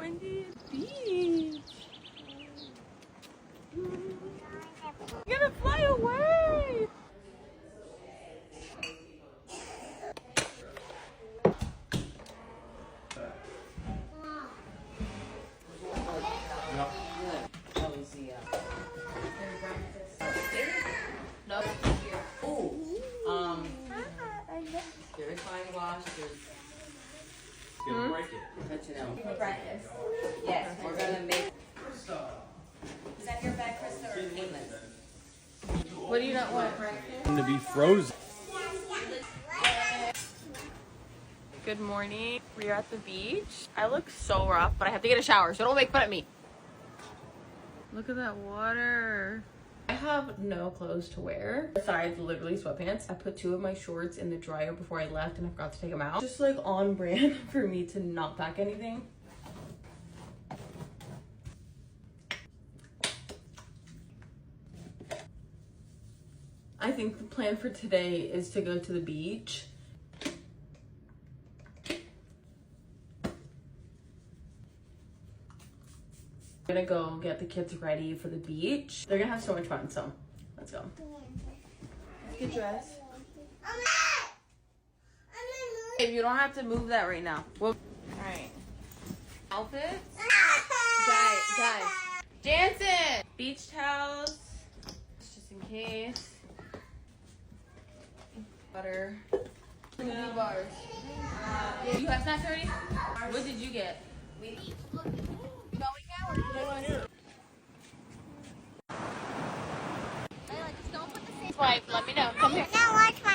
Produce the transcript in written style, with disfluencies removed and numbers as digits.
Wendy Beach. You're gonna fly away. There's fine wash, there's breakfast. Yes, we're gonna make. Is that your bag, Krista, or Caitlin's? What do you not want? Breakfast? To be frozen. Good morning. We're at the beach. I look so rough, but I have to get a shower, so don't make fun of me. Look at that water. I have no clothes to wear besides literally sweatpants. I put 2 of my shorts in the dryer before I left and I forgot to take them out. Just like on brand for me to not pack anything. I think the plan for today is to go to the beach. I'm gonna go get the kids ready for the beach. They're gonna have so much fun, so let's go. Let's get dressed. Babe, you don't have to move that right now. All right. Outfits. Guys. Jansen! Beach towels. Just in case. Butter. Smoothie bars. You have snacks already? What did you get? Swipe, let me know. Come here. Now watch my